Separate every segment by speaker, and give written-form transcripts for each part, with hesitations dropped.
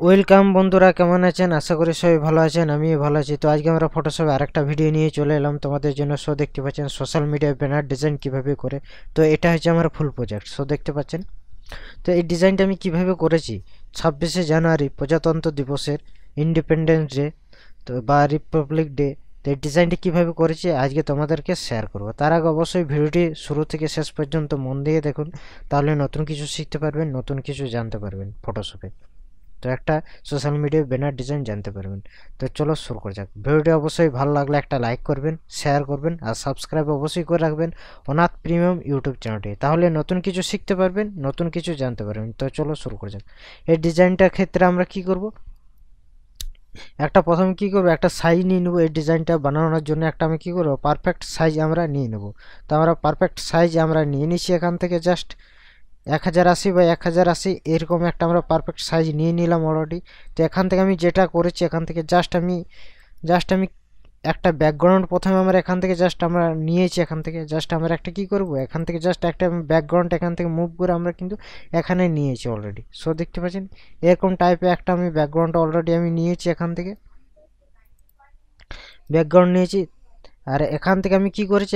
Speaker 1: Welcome বন্ধুরা, কেমন আছেন? আশা করি সবাই ভালো আছেন, আমিও ভালো আছি। তো আজকে আমরা ফটোশপে আরেকটা ভিডিও নিয়ে চলে এলাম তোমাদের জন্য। সো দেখতে পাচ্ছেন সোশ্যাল মিডিয়ায় ব্যানার ডিজাইন কিভাবে করে। তো এটা হচ্ছে আমার ফুল প্রজেক্ট। সো দেখতে পাচ্ছেন, তো এই ডিজাইনটা আমি কিভাবে করেছি 26শে জানুয়ারি প্রজাতন্ত্র দিবসের, ইন্ডিপেন্ডেন্স ডে তো বা রিপাবলিক ডে। তো এই ডিজাইনটি কীভাবে করেছি আজকে তোমাদেরকে শেয়ার করব। তার আগে অবশ্যই ভিডিওটি শুরু থেকে শেষ পর্যন্ত মন দিয়ে দেখুন, তাহলে নতুন কিছু শিখতে পারবেন, নতুন কিছু জানতে পারবেন ফটোশপে। তো একটা সোশ্যাল মিডিয়ায় ব্যানার ডিজাইন জানতে পারবেন। তো চলো শুরু করা যাক। ভিডিওটি অবশ্যই ভালো লাগলে একটা লাইক করবেন, শেয়ার করবেন আর সাবস্ক্রাইব অবশ্যই করে রাখবেন অনাথ প্রিমিয়াম ইউটিউব চ্যানেলটি। তাহলে নতুন কিছু শিখতে পারবেন, নতুন কিছু জানতে পারবেন। তো চলো শুরু করা যাক। এই ডিজাইনটার ক্ষেত্রে আমরা কি করব, প্রথমে কি করব, একটা সাইজ নিয়ে নেব। এই ডিজাইনটা বানানোর জন্য আমি কি করব, পারফেক্ট সাইজ আমরা নিয়ে নেব। তো আমরা পারফেক্ট সাইজ আমরা নিয়ে নিচ্ছি এখান থেকে। জাস্ট 1080 বাই 1080 এরকম আমরা পারফেক্ট সাইজ নিয়ে নিলাম অলরেডি। তো এখান থেকে আমি যেটা করেছি, এখান থেকে জাস্ট আমি একটা ব্যাকগ্রাউন্ড প্রথমে আমরা এখান থেকে আমরা নিয়েছি। এখান থেকে আমরা কি করব, এখান থেকে একটা ব্যাকগ্রাউন্ড এখান থেকে মুভ করে আমরা কিন্তু এখানে নিয়েছি অলরেডি। সো দেখতে পাচ্ছেন এরকম টাইপের আমি ব্যাকগ্রাউন্ড অলরেডি আমি নিয়েছি। এখান থেকে ব্যাকগ্রাউন্ড নিয়েছি। আর এখান থেকে আমি কি করেছি,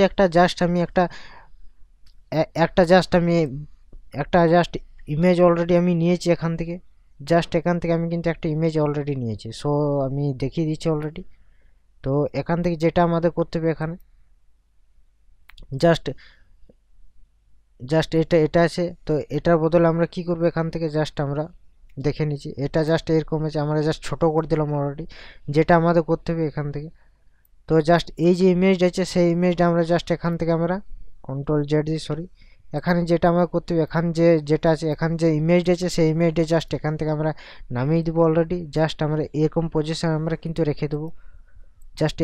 Speaker 1: জাস্ট ইমেজ অলরেডি আমি নিয়েছি এখান থেকে। এখান থেকে আমি কিন্তু একটা ইমেজ অলরেডি নিয়েছি। সো আমি দেখিয়ে দিচ্ছি অলরেডি। তো এখান থেকে যেটা আমাদের করতে হবে, এখানে জাস্ট জাস্ট এটা আছে। তো এটার বদলে আমরা কি করব, এখান থেকে আমরা দেখে নিচ্ছি। এটা এরকম আছে, আমরা ছোট করে দিলাম অলরেডি। যেটা আমাদের করতে হবে এখান থেকে, তো এই যে ইমেজটা আছে, সেই ইমেজটা আমরা এখান থেকে আমরা কন্ট্রোল জেড দিয়ে, সরি, এখানে যেটা আমরা করতে হবে, যেটা আছে, এখানে যে ইমেজটা আছে, সেই ইমেজটা এখান থেকে আমরা নামিয়ে দেবো অলরেডি। আমরা এরকম পজিশন আমরা কিন্তু রেখে দেবো।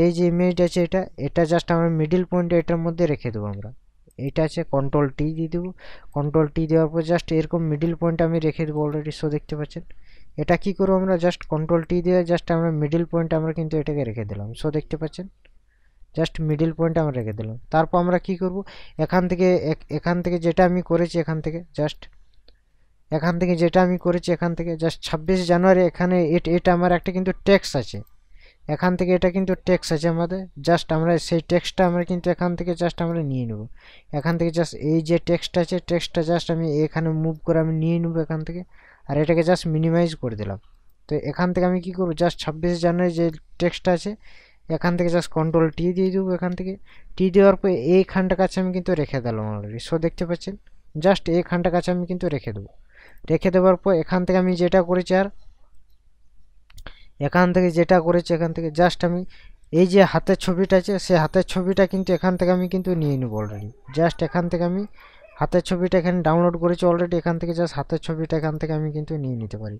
Speaker 1: এই যে ইমেজটা আছে, এটা আমরা মিডিল পয়েন্টে এটার মধ্যে রেখে দেবো আমরা। এটা আছে, কন্ট্রোল টি দিয়ে দেবো। কন্ট্রোল টি দেওয়ার পর এরকম মিডিল পয়েন্ট আমি রেখে দেবো অলরেডি। সো দেখতে পাচ্ছেন এটা কি করবো, আমরা কন্ট্রোল টি দিয়ে আমরা মিডিল পয়েন্ট আমরা কিন্তু এটাকে রেখে দিলাম। সো দেখতে পাচ্ছেন মিডিল পয়েন্ট আমরা রেখে দিলাম। তারপর আমরা কি করব, এখান থেকে যেটা আমি করেছি, এখান থেকে এখান থেকে 26 জানুয়ারি, এখানে এটা আমার একটা কিন্তু টেক্সট আছে। এখান থেকে এটা কিন্তু টেক্সট আছে আমাদের। আমরা সেই টেক্সটটা আমরা কিন্তু এখান থেকে আমরা নিয়ে নেব। এখান থেকে এই যে টেক্সট আছে, টেক্সটটা আমি এখানে মুভ করে আমি নিয়ে নেব এখান থেকে। আর এটাকে মিনিমাইজ করে দিলাম। তো এখান থেকে আমি কি করব, 26 জানুয়ারি যে টেক্সটটা আছে, এখান থেকে কন্ট্রোল টি দিয়ে দেবো। এখান থেকে টি দেওয়ার পর এইখানটা কাছে আমি কিন্তু রেখে দিলাম অলরেডি। সো দেখতে পাচ্ছেন এইখানটা কাছে আমি কিন্তু রেখে দেবো। রেখে দেওয়ার পর এখান থেকে আমি যেটা করেছি, এখান থেকে আমি এই যে হাতের ছবিটা আছে, সেই হাতের ছবিটা কিন্তু এখান থেকে আমি কিন্তু নিয়ে নেবো অলরেডি। এখান থেকে আমি হাতের ছবিটা এখানে ডাউনলোড করেছি অলরেডি। এখান থেকে হাতের ছবিটা এখান থেকে আমি কিন্তু নিয়ে নিতে পারি।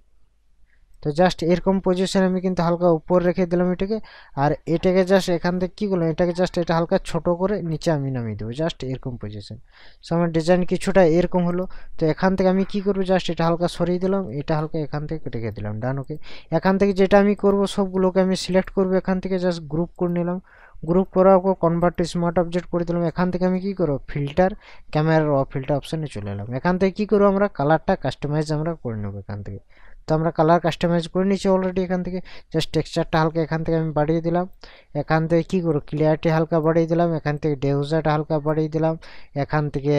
Speaker 1: তো এরকম পজিশন আমি কিন্তু হালকা উপর রেখে দিলাম এটাকে। আর এটাকে এখান থেকে কী করলাম, এটাকে এটা হালকা ছোট করে নিচে আমি নামিয়ে দেবো। এরকম পজিশন। সো আমার ডিজাইন কিছুটা এরকম হলো। তো এখান থেকে আমি কি করবো, এটা হালকা সরিয়ে দিলাম, এটা হালকা এখান থেকে রেখে দিলাম ডান। ওকে, এখান থেকে যেটা আমি করব, সবগুলোকে আমি সিলেক্ট করবো। এখান থেকে গ্রুপ করে নিলাম। গ্রুপ করার পর কনভার্ট টু স্মার্ট অবজেক্ট করে দিলাম। এখান থেকে আমি কি করবো, ফিল্টার, ক্যামেরা র ফিল্টার অপশানে চলে এলাম। এখান থেকে কি করবো, আমরা কালারটা কাস্টমাইজ আমরা করে নেবো এখান থেকে। তো আমরা কালার কাস্টমাইজ করে নিচ্ছি অলরেডি। এখান থেকে টেক্সচারটা হালকা এখান থেকে আমি বাড়িয়ে দিলাম। এখান থেকে কি করব, ক্লিয়ারিটি হালকা বাড়িয়ে দিলাম। এখান থেকে ডেউজাটা হালকা বাড়িয়ে দিলাম। এখান থেকে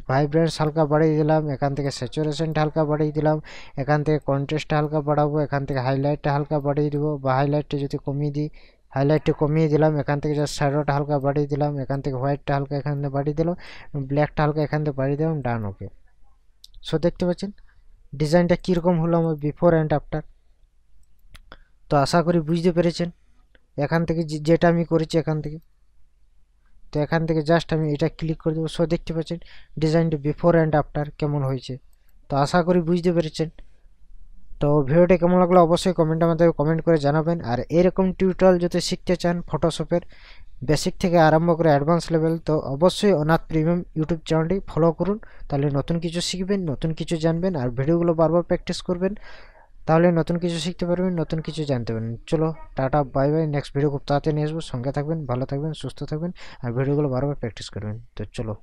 Speaker 1: ভাইব্রেন্স হালকা বাড়িয়ে দিলাম। এখান থেকে স্যাচুরেশনটা হালকা বাড়িয়ে দিলাম। এখান থেকে কন্ট্রাস্টটা হালকা বাড়াবো। এখান থেকে হাইলাইটটা হালকা বাড়িয়ে দিব, বা হাইলাইটটা যদি কমিয়ে দিই, হাইলাইটটা কমিয়ে দিলাম। এখান থেকে শ্যাডোটা হালকা বাড়িয়ে দিলাম। এখান থেকে হোয়াইটটা হালকা এখানে বাড়িয়ে দিলাম। ব্ল্যাকটা হালকা এখান থেকে বাড়িয়ে দিলাম। ডান। ওকে, সো দেখতে পাচ্ছেন ডিজাইনটা কীরকম হলো আমার বিফোর অ্যান্ড আফটার। তো আশা করি বুঝতে পেরেছেন এখান থেকে যেটা আমি করেছি এখান থেকে। তো এখান থেকে আমি এটা ক্লিক করে দেবো। সো দেখতে পাচ্ছেন ডিজাইনটা বিফোর অ্যান্ড আফটার কেমন হয়েছে। তো আশা করি বুঝতে পেরেছেন। তো ভিডিওটা কেমন লাগলো অবশ্যই আমাদের কমেন্ট করে জানাবেন। আর এরকম টিউটোরিয়াল যদি শিখতে চান ফটোশপের বেসিক থেকে আরম্ভ করে অ্যাডভান্স লেভেল, তো অবশ্যই অনাথ প্রিমিয়াম ইউটিউব চ্যানেলটি ফলো করুন। তাহলে নতুন কিছু শিখবেন, নতুন কিছু জানবেন, আর ভিডিওগুলো বারবার প্র্যাকটিস করবেন। তাহলে নতুন কিছু শিখতে পারবেন, নতুন কিছু জানতে পারবেন। চলো tata, bye bye. Next video খুব তাড়াতাড়ি নিয়ে আসবো। সঙ্গে থাকবেন, ভালো থাকবেন, সুস্থ থাকবেন, আর ভিডিওগুলো বারবার প্র্যাকটিস করবেন। তো চলো।